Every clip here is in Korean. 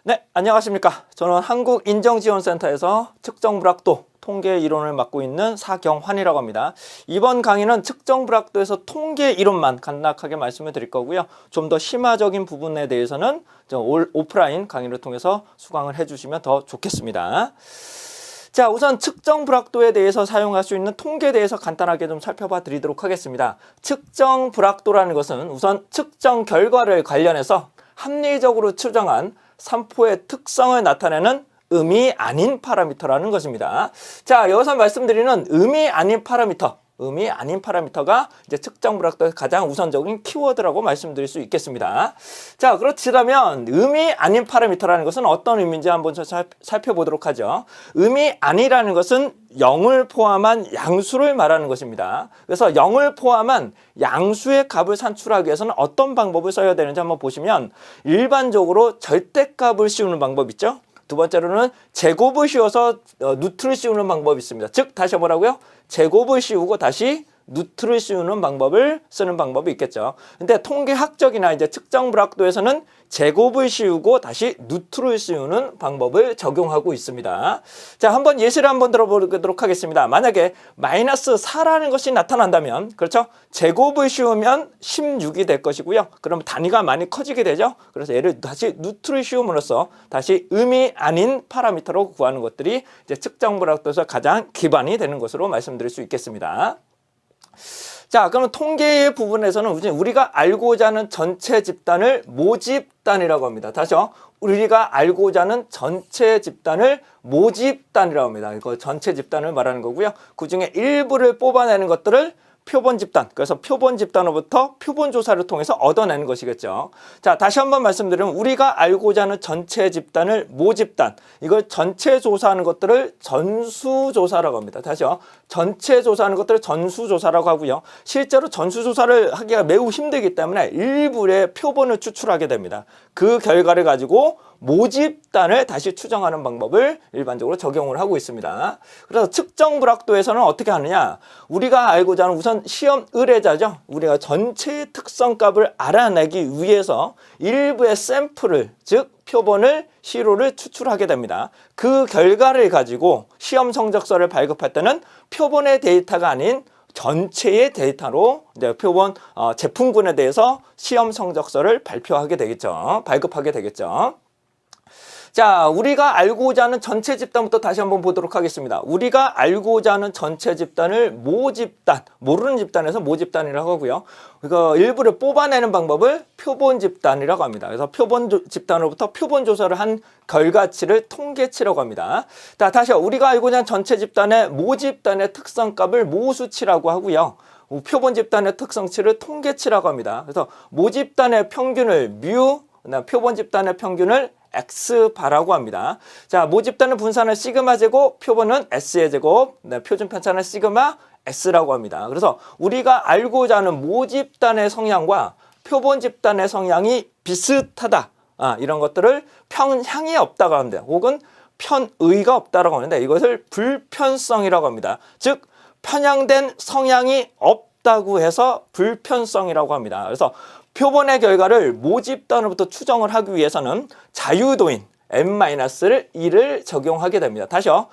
네, 안녕하십니까. 저는 한국인정지원센터에서 측정불확도 통계 이론을 맡고 있는 사경환이라고 합니다. 이번 강의는 측정불확도에서 통계 이론만 간략하게 말씀을 드릴 거고요. 좀 더 심화적인 부분에 대해서는 오프라인 강의를 통해서 수강을 해주시면 더 좋겠습니다. 자, 우선 측정불확도에 대해서 사용할 수 있는 통계에 대해서 간단하게 좀 살펴봐 드리도록 하겠습니다. 측정불확도라는 것은 우선 측정 결과를 관련해서 합리적으로 추정한 산포의 특성을 나타내는 의미 아닌 파라미터라는 것입니다. 자, 여기서 말씀드리는 의미 아닌 파라미터가 이제 측정불확도의 가장 우선적인 키워드라고 말씀드릴 수 있겠습니다. 자, 그렇다면 의미 아닌 파라미터라는 것은 어떤 의미인지 한번 살펴보도록 하죠. 의미 아니라는 것은 0을 포함한 양수를 말하는 것입니다. 그래서 0을 포함한 양수의 값을 산출하기 위해서는 어떤 방법을 써야 되는지 한번 보시면 일반적으로 절대값을 씌우는 방법 있죠. 두 번째로는 제곱을 씌워서 루트를 씌우는 방법이 있습니다. 즉 다시 뭐라고요? 제곱을 씌우고 다시 루트를 씌우는 방법을 쓰는 방법이 있겠죠. 근데 통계학적이나 이제 측정불확도에서는 제곱을 씌우고 다시 루트를 씌우는 방법을 적용하고 있습니다. 자, 한번 예시를 한번 들어보도록 하겠습니다. 만약에 마이너스 4라는 것이 나타난다면, 그렇죠? 제곱을 씌우면 16이 될 것이고요. 그럼 단위가 많이 커지게 되죠. 그래서 얘를 다시 루트를 씌움으로써 다시 의미 아닌 파라미터로 구하는 것들이 이제 측정불확도에서 가장 기반이 되는 것으로 말씀드릴 수 있겠습니다. 자, 그러면 통계의 부분에서는 우리가 알고자 하는 전체 집단을 모집단이라고 합니다. 다시요. 우리가 알고자 하는 전체 집단을 모집단이라고 합니다. 이거 전체 집단을 말하는 거고요. 그 중에 일부를 뽑아내는 것들을 표본 집단, 그래서 표본 집단으로부터 표본 조사를 통해서 얻어내는 것이겠죠. 자, 다시 한번 말씀드리면 우리가 알고자 하는 전체 집단을 모집단, 이걸 전체 조사하는 것들을 전수조사라고 합니다. 다시요. 전체 조사하는 것들을 전수조사라고 하고요. 실제로 전수조사를 하기가 매우 힘들기 때문에 일부의 표본을 추출하게 됩니다. 그 결과를 가지고 모집단을 다시 추정하는 방법을 일반적으로 적용을 하고 있습니다. 그래서 측정불확도에서는 어떻게 하느냐? 우리가 알고자 하는 우선 시험 의뢰자죠. 우리가 전체의 특성값을 알아내기 위해서 일부의 샘플을, 즉 표본을, 시로를 추출하게 됩니다. 그 결과를 가지고 시험 성적서를 발급할 때는 표본의 데이터가 아닌 전체의 데이터로 이제 표본 제품군에 대해서 시험 성적서를 발표하게 되겠죠. 발급하게 되겠죠. 자, 우리가 알고자 하는 전체 집단부터 다시 한번 보도록 하겠습니다. 우리가 알고자 하는 전체 집단을 모집단, 모르는 집단에서 모집단이라고 하고요. 이거 일부를 뽑아내는 방법을 표본 집단이라고 합니다. 그래서 표본 집단으로부터 표본 조사를 한 결과치를 통계치라고 합니다. 자, 다시요. 우리가 알고자 하는 전체 집단의 모집단의 특성값을 모수치라고 하고요. 표본 집단의 특성치를 통계치라고 합니다. 그래서 모집단의 평균을 뮤, 표본 집단의 평균을 X바라고 합니다. 자, 모집단의 분산을 시그마 제곱, 표본은 S의 제곱, 표준 편차는 시그마 S라고 합니다. 그래서 우리가 알고자 하는 모집단의 성향과 표본 집단의 성향이 비슷하다. 이런 것들을 편향이 없다고 합니다. 혹은 편의가 없다라고 하는데 이것을 불편성이라고 합니다. 즉, 편향된 성향이 없다고 해서 불편성이라고 합니다. 그래서 표본의 결과를 모집단으로부터 추정을 하기 위해서는 자유도인 n-1을 적용하게 됩니다. 다시요.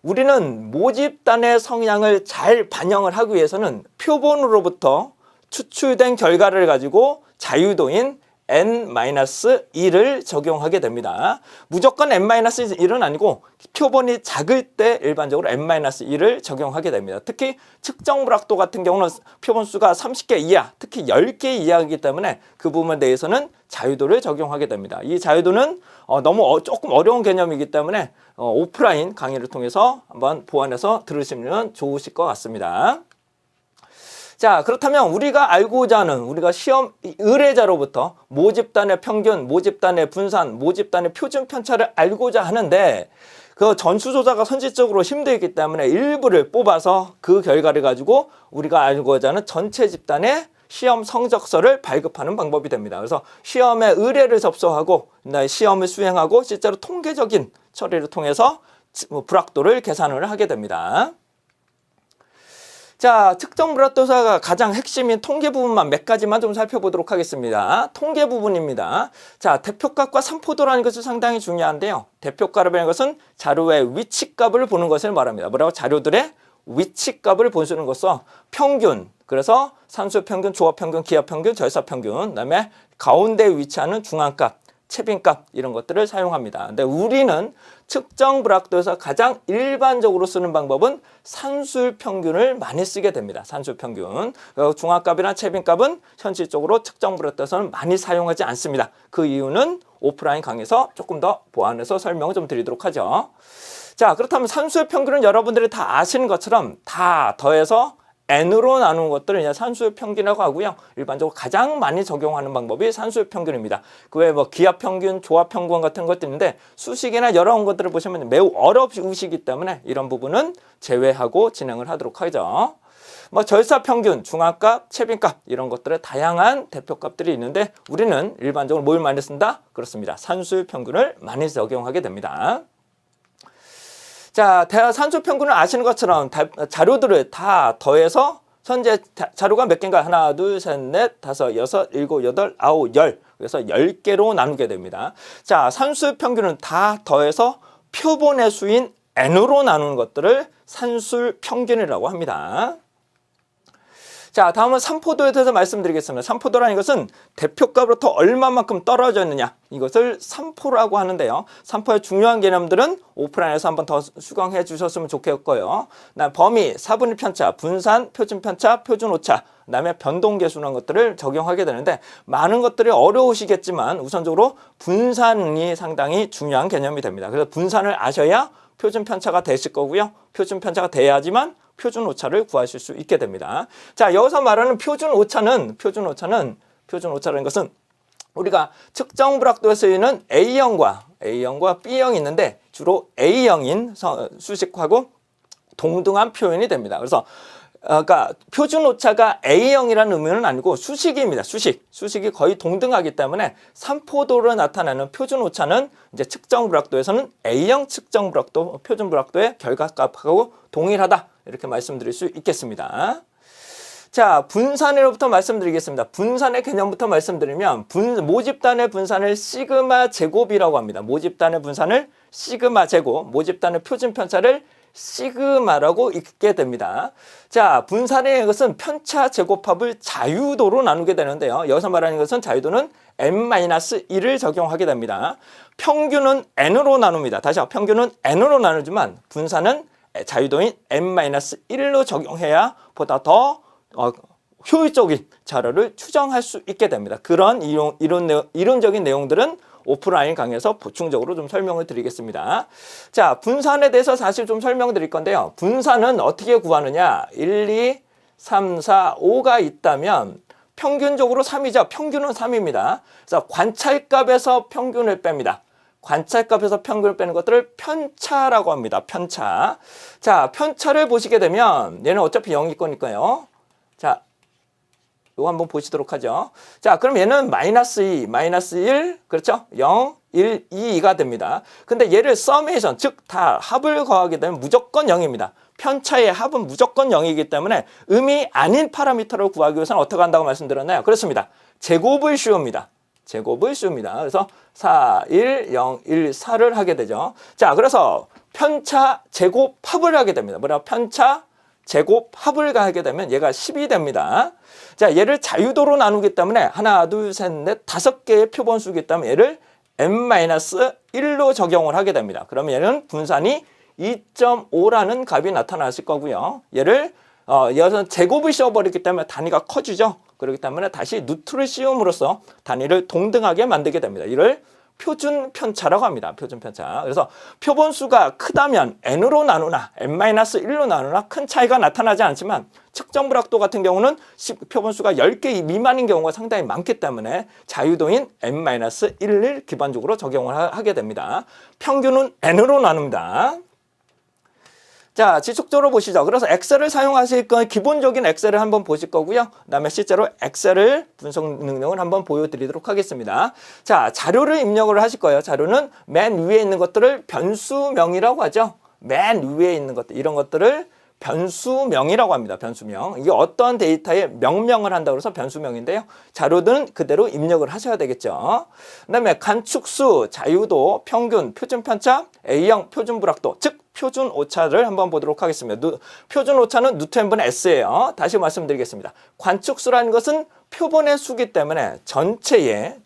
우리는 모집단의 성향을 잘 반영을 하기 위해서는 표본으로부터 추출된 결과를 가지고 자유도인 n-1을 적용하게 됩니다. 무조건 n-1은 아니고 표본이 작을 때 일반적으로 n-1을 적용하게 됩니다. 특히 측정불확도 같은 경우는 표본 수가 30개 이하, 특히 10개 이하이기 때문에 그 부분에 대해서는 자유도를 적용하게 됩니다. 이 자유도는 너무 조금 어려운 개념이기 때문에 오프라인 강의를 통해서 한번 보완해서 들으시면 좋으실 것 같습니다. 자, 그렇다면 우리가 알고자 하는, 우리가 시험 의뢰자로부터 모집단의 평균, 모집단의 분산, 모집단의 표준 편차를 알고자 하는데 그 전수조사가 선질적으로 힘들기 때문에 일부를 뽑아서 그 결과를 가지고 우리가 알고자 하는 전체 집단의 시험 성적서를 발급하는 방법이 됩니다. 그래서 시험에 의뢰를 접수하고 시험을 수행하고 실제로 통계적인 처리를 통해서 불확도를 계산을 하게 됩니다. 자, 측정 불합도사가 가장 핵심인 통계 부분만 몇 가지만 좀 살펴보도록 하겠습니다. 통계 부분입니다. 자, 대표값과 산포도라는 것이 상당히 중요한데요. 대표값이라는 것은 자료의 위치값을 보는 것을 말합니다. 뭐라고? 자료들의 위치값을 보시는 것으로 평균, 그래서 산수 평균, 조합 평균, 기하 평균, 절사 평균, 그다음에 가운데에 위치하는 중앙값, 채빈값 이런 것들을 사용합니다. 근데 우리는 측정 불합도에서 가장 일반적으로 쓰는 방법은 산술 평균을 많이 쓰게 됩니다. 산술 평균. 중앙값이나 채빈값은 현실적으로 측정 불합도에서는 많이 사용하지 않습니다. 그 이유는 오프라인 강의에서 조금 더 보완해서 설명을 좀 드리도록 하죠. 자, 그렇다면 산술 평균은 여러분들이 다 아시는 것처럼 다 더해서 n으로 나누는 것들을 그냥 산술 평균이라고 하고요. 일반적으로 가장 많이 적용하는 방법이 산술 평균입니다. 그 외에 뭐 기하 평균, 조합 평균 같은 것도 있는데 수식이나 여러 것들을 보시면 매우 어려우시기 때문에 이런 부분은 제외하고 진행을 하도록 하죠. 뭐 절사 평균, 중앙값, 채빈값 이런 것들의 다양한 대표값들이 있는데 우리는 일반적으로 뭘 많이 쓴다? 그렇습니다. 산술 평균을 많이 적용하게 됩니다. 자, 산술 평균을 아시는 것처럼 자료들을 다 더해서 현재 자료가 몇 개인가? 하나, 둘, 셋, 넷, 다섯, 여섯, 일곱, 여덟, 아홉, 열. 그래서 10개로 나누게 됩니다. 자, 산술 평균은 다 더해서 표본의 수인 n으로 나누는 것들을 산술 평균이라고 합니다. 자, 다음은 산포도에 대해서 말씀드리겠습니다. 산포도라는 것은 대표값으로부터 얼마만큼 떨어져 있느냐, 이것을 산포라고 하는데요. 산포의 중요한 개념들은 오프라인에서 한번 더 수강해 주셨으면 좋겠고요. 그다음 범위, 사분의 편차, 분산, 표준 편차, 표준 오차, 그다음에 변동계수라는 것들을 적용하게 되는데 많은 것들이 어려우시겠지만 우선적으로 분산이 상당히 중요한 개념이 됩니다. 그래서 분산을 아셔야 표준 편차가 되실 거고요. 표준 편차가 돼야지만 표준 오차를 구하실 수 있게 됩니다. 자, 여기서 말하는 표준 오차라는 것은 우리가 측정 불합도에 쓰이는 A형과 B형이 있는데 주로 A형인 수식하고 동등한 표현이 됩니다. 그래서 그러니까 표준 오차가 A형이라는 의미는 아니고 수식입니다. 수식이 거의 동등하기 때문에 산포도로 나타나는 표준 오차는 이제 측정 불합도에서는 A형 측정 불합도, 표준 불합도의 결과값하고 동일하다. 이렇게 말씀드릴 수 있겠습니다. 자, 분산으로부터 말씀드리겠습니다. 분산의 개념부터 말씀드리면 모집단의 분산을 시그마 제곱이라고 합니다. 모집단의 분산을 시그마 제곱, 모집단의 표준 편차를 시그마라고 읽게 됩니다. 자, 분산의 것은 편차 제곱합을 자유도로 나누게 되는데요. 여기서 말하는 것은 자유도는 n-1을 적용하게 됩니다. 평균은 n으로 나눕니다. 다시 한번 평균은 n으로 나누지만 분산은 자유도인 n-1로 적용해야 보다 더 효율적인 자료를 추정할 수 있게 됩니다. 그런 이론적인 내용들은 오프라인 강의에서 보충적으로 좀 설명을 드리겠습니다. 자, 분산에 대해서 사실 좀 설명을 드릴 건데요. 분산은 어떻게 구하느냐? 1, 2, 3, 4, 5가 있다면 평균적으로 3이죠. 평균은 3입니다. 그래서 관찰값에서 평균을 뺍니다. 관찰값에서 평균을 빼는 것들을 편차라고 합니다. 편차. 자, 편차를 보시게 되면 얘는 어차피 0일 거니까요. 자, 이거 한번 보시도록 하죠. 자, 그럼 얘는 -2, -1, 그렇죠? 0, 1, 2, 2가 됩니다. 근데 얘를 서메이션, 즉 다 합을 거하게 되면 무조건 0입니다. 편차의 합은 무조건 0이기 때문에 의미 아닌 파라미터를 구하기 위해서는 어떻게 한다고 말씀드렸나요? 그렇습니다. 제곱을 씌웁니다. 그래서 4, 1, 0, 1, 4를 하게 되죠. 자, 그래서 편차 제곱 합을 하게 됩니다. 편차 제곱 합을 하게 되면 얘가 10이 됩니다. 자, 얘를 자유도로 나누기 때문에 하나, 둘, 셋, 넷, 5개의 표본수이기 때문에 얘를 n-1로 적용을 하게 됩니다. 그러면 얘는 분산이 2.5라는 값이 나타났을 거고요. 얘를 여기서 제곱을 씌워버리기 때문에 단위가 커지죠. 그렇기 때문에 다시 루트를 씌움으로써 단위를 동등하게 만들게 됩니다. 이를 표준 편차라고 합니다. 표준 편차. 그래서 표본수가 크다면 n으로 나누나 n-1로 나누나 큰 차이가 나타나지 않지만 측정 불합도 같은 경우는 표본수가 10개 미만인 경우가 상당히 많기 때문에 자유도인 n-1을 기반적으로 적용을 하게 됩니다. 평균은 n으로 나눕니다. 자, 지속적으로 보시죠. 그래서 엑셀을 사용하실 건 기본적인 엑셀을 한번 보실 거고요. 그다음에 실제로 엑셀을 분석 능력을 한번 보여드리도록 하겠습니다. 자, 자료를 입력을 하실 거예요. 자료는 맨 위에 있는 것들을 변수명이라고 하죠. 맨 위에 있는 것들, 이런 것들을 변수명이라고 합니다. 변수명. 이게 어떤 데이터에 명명을 한다고 해서 변수명인데요. 자료들은 그대로 입력을 하셔야 되겠죠. 그다음에 간축수, 자유도, 평균, 표준편차, A형 표준불확도, 즉 표준 오차를 한번 보도록 하겠습니다. 표준 오차는 루트 n분의 s예요. 다시 말씀드리겠습니다. 관축수라는 것은 표본의 수기 때문에 전체의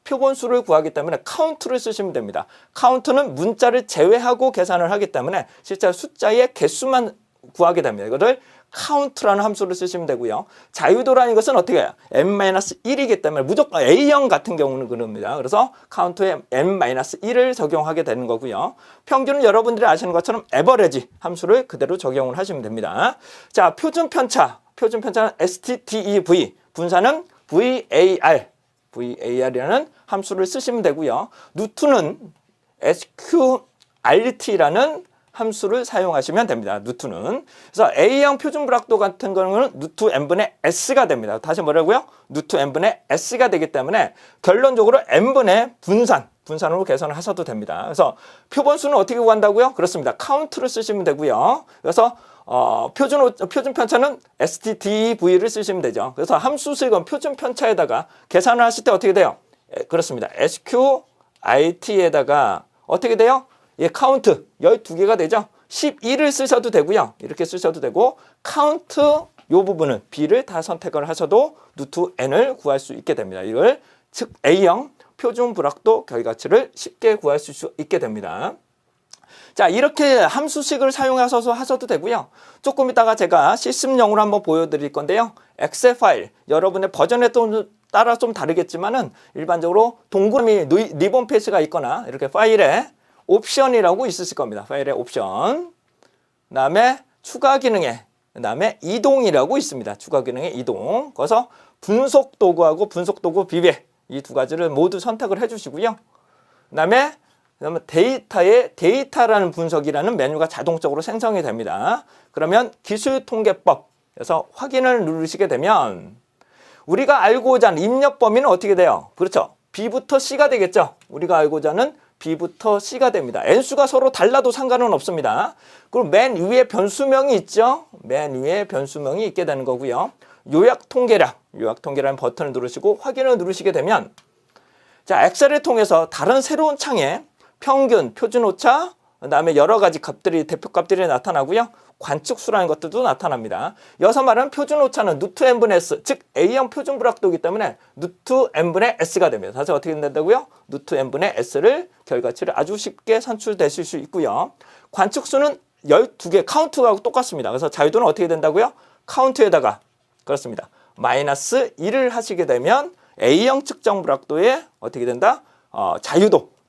표본수를 구하기 때문에 카운트를 쓰시면 됩니다. 카운트는 문자를 제외하고 계산을 하기 때문에 실제 숫자의 개수만 구하게 됩니다. 이거를 카운트라는 함수를 쓰시면 되고요. 자유도라는 것은 어떻게 해요? n-1이기 때문에 무조건 A형 같은 경우는 그럽니다. 그래서 카운트에 n-1을 적용하게 되는 거고요. 평균은 여러분들이 아시는 것처럼 에버리지 함수를 그대로 적용을 하시면 됩니다. 자, 표준편차는 STDEV, 분사는 VAR이라는 함수를 쓰시면 되고요. 루트는 SQRT라는 함수를 사용하시면 됩니다. 루트는. 그래서 A형 표준불확도 같은 경우는 루트 n분의 s가 됩니다. 다시 뭐라고요? 루트 n분의 s가 되기 때문에 결론적으로 n분의 분산으로 계산을 하셔도 됩니다. 그래서 표본수는 어떻게 구한다고요? 그렇습니다. 카운트를 쓰시면 되고요. 그래서 표준편차는 STDV를 쓰시면 되죠. 그래서 함수식은 표준편차에다가 계산을 하실 때 어떻게 돼요? 그렇습니다. SQIT에다가 어떻게 돼요? 예, 카운트 12개가 되죠. 12를 쓰셔도 되고요. 이렇게 쓰셔도 되고 카운트 요 부분은 B를 다 선택을 하셔도 루트 n을 구할 수 있게 됩니다. 이걸 즉 A형 표준불확도 결과치를 쉽게 구할 수 있게 됩니다. 자, 이렇게 함수식을 사용하셔서 하셔도 되고요. 조금 이따가 제가 시스템용으로 한번 보여드릴 건데요. 엑셀 파일, 여러분의 버전에 따라 좀 다르겠지만은 일반적으로 동그라미 리본 페이지가 있거나 이렇게 파일에 옵션이라고 있으실 겁니다. 파일에 옵션. 그다음에 추가 기능에 그다음에 이동이라고 있습니다. 추가 기능에 이동. 그래서 분석 도구하고 분석 도구 비례 이 두 가지를 모두 선택을 해 주시고요. 그다음에 데이터라는 분석이라는 메뉴가 자동적으로 생성이 됩니다. 그러면 기술통계법에서 확인을 누르시게 되면 우리가 알고자 하는 입력 범위는 어떻게 돼요? 그렇죠. B부터 C가 되겠죠. 우리가 알고자 하는 B부터 C가 됩니다. n수가 서로 달라도 상관은 없습니다. 그리고 맨 위에 변수명이 있죠. 맨 위에 변수명이 있게 되는 거고요. 요약통계라는 버튼을 누르시고 확인을 누르시게 되면 자, 엑셀을 통해서 다른 새로운 창에 평균, 표준오차, 그다음에 여러 가지 값들이 대표값들이 나타나고요. 관측수라는 것들도 나타납니다. 여기서 말하는 표준오차는 루트 n분의 s, 즉 A형 표준불확도이기 때문에 루트 n분의 s가 됩니다. 다시 어떻게 된다고요? 루트 n분의 s를 결과치를 아주 쉽게 산출되실 수 있고요. 관측수는 12개 카운트하고 똑같습니다. 그래서 자유도는 어떻게 된다고요? 카운트에다가 그렇습니다. -1을 하시게 되면 A형 측정 불확도에 어떻게 된다?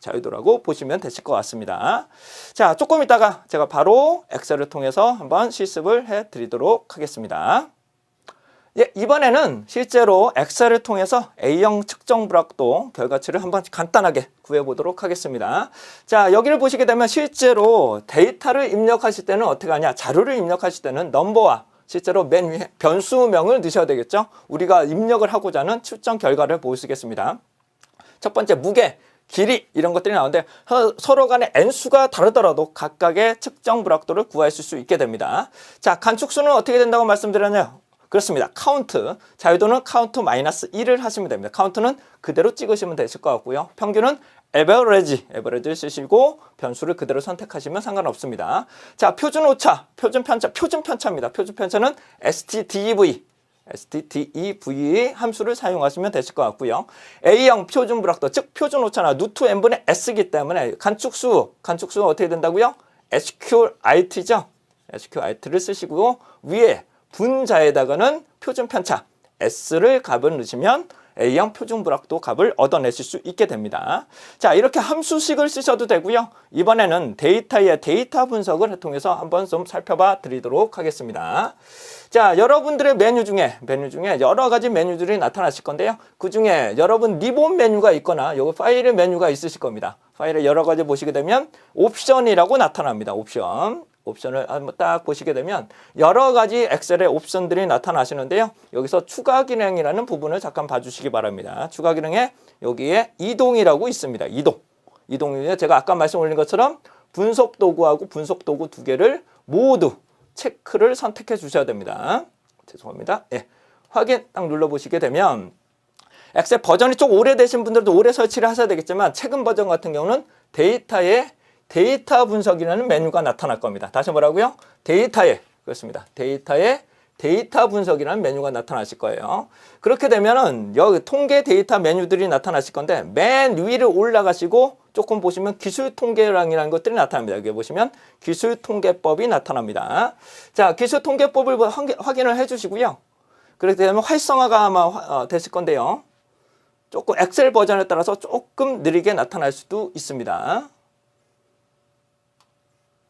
자유도라고 보시면 되실 것 같습니다. 자, 조금 있다가 제가 바로 엑셀을 통해서 한번 실습을 해드리도록 하겠습니다. 예, 이번에는 실제로 엑셀을 통해서 A형 측정 불확도 결과치를 한번 간단하게 구해보도록 하겠습니다. 자, 여기를 보시게 되면 실제로 데이터를 입력하실 때는 어떻게 하냐? 자료를 입력하실 때는 넘버와 실제로 맨 위에 변수명을 넣으셔야 되겠죠. 우리가 입력을 하고자 하는 측정 결과를 보시겠습니다. 첫 번째 무게, 길이 이런 것들이 나오는데 서로 간에 n수가 다르더라도 각각의 측정 불확도를 구하실 수 있게 됩니다. 자, 간축수는 어떻게 된다고 말씀드렸나요? 그렇습니다. 카운트, 자유도는 카운트 -1을 하시면 됩니다. 카운트는 그대로 찍으시면 되실 것 같고요. 평균은 에버리지를 쓰시고 변수를 그대로 선택하시면 상관없습니다. 자, 표준오차, 표준편차입니다. 표준편차는 STDEV 함수를 사용하시면 되실 것 같고요. A형 표준불확도, 즉 표준오차나 루트 n분의 s이기 때문에 간축수가 어떻게 된다고요? SQRT죠. SQRT를 쓰시고 위에 분자에다가는 표준편차 S를 값을 넣으시면 A형 표준불확도 값을 얻어내실 수 있게 됩니다. 자, 이렇게 함수식을 쓰셔도 되고요. 이번에는 데이터의 데이터 분석을 통해서 한번 좀 살펴봐 드리도록 하겠습니다. 자, 여러분들의 메뉴 중에 여러 가지 메뉴들이 나타나실 건데요. 그 중에 여러분 리본 메뉴가 있거나 여기 파일의 메뉴가 있으실 겁니다. 파일에 여러 가지 보시게 되면 옵션이라고 나타납니다. 옵션을 한번 딱 보시게 되면 여러 가지 엑셀의 옵션들이 나타나시는데요. 여기서 추가 기능이라는 부분을 잠깐 봐주시기 바랍니다. 추가 기능에 여기에 이동이라고 있습니다. 이동이 제가 아까 말씀 올린 것처럼 분석 도구하고 분석 도구 두 개를 모두 체크를 선택해 주셔야 됩니다. 죄송합니다. 예. 확인 딱 눌러보시게 되면 엑셀 버전이 좀 오래되신 분들도 오래 설치를 하셔야 되겠지만 최근 버전 같은 경우는 데이터에 데이터 분석이라는 메뉴가 나타날 겁니다. 다시 뭐라고요? 데이터에, 그렇습니다. 데이터에 데이터 분석이라는 메뉴가 나타나실 거예요. 그렇게 되면은 여기 통계 데이터 메뉴들이 나타나실 건데 맨 위로 올라가시고 조금 보시면 기술 통계량이라는 것들이 나타납니다. 여기 보시면 기술 통계법이 나타납니다. 자, 기술 통계법을 확인을 해 주시고요. 그렇게 되면 활성화가 아마 됐을 건데요. 조금 엑셀 버전에 따라서 조금 느리게 나타날 수도 있습니다.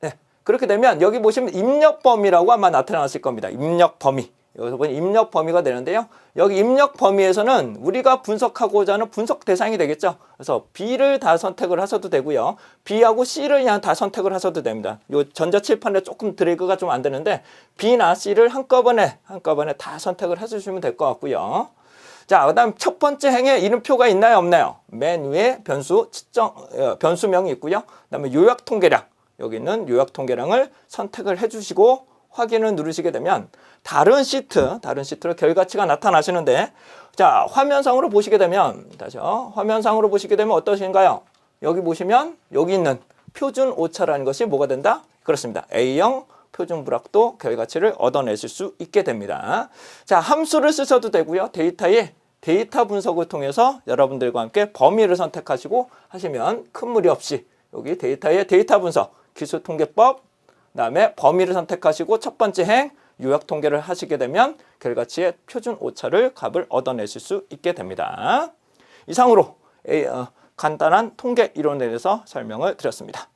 네, 그렇게 되면 여기 보시면 입력 범위라고 아마 나타났을 겁니다. 입력 범위. 여기서 보면 입력 범위가 되는데요. 여기 입력 범위에서는 우리가 분석하고자 하는 분석 대상이 되겠죠. 그래서 B를 다 선택을 하셔도 되고요. B하고 C를 그냥 다 선택을 하셔도 됩니다. 요 전자칠판에 조금 드래그가 좀 안 되는데 B나 C를 한꺼번에 다 선택을 해주시면 될 것 같고요. 자, 그다음 첫 번째 행에 이름표가 있나요, 없나요? 맨 위에 변수명이 있고요. 그다음에 요약 통계량, 여기 있는 요약 통계량을 선택을 해주시고 확인을 누르시게 되면 다른 시트로 결과치가 나타나시는데, 자, 화면상으로 보시게 되면 화면상으로 보시게 되면 어떠신가요? 여기 보시면 여기 있는 표준 오차라는 것이 뭐가 된다? 그렇습니다. A형 표준 불확도 결과치를 얻어내실 수 있게 됩니다. 자, 함수를 쓰셔도 되고요. 데이터 분석을 통해서 여러분들과 함께 범위를 선택하시고 하시면 큰 무리 없이 여기 데이터의 데이터 분석, 기술 통계법, 그다음에 범위를 선택하시고 첫 번째 행 요약 통계를 하시게 되면 결과치의 표준 오차를 값을 얻어내실 수 있게 됩니다. 이상으로 간단한 통계 이론에 대해서 설명을 드렸습니다.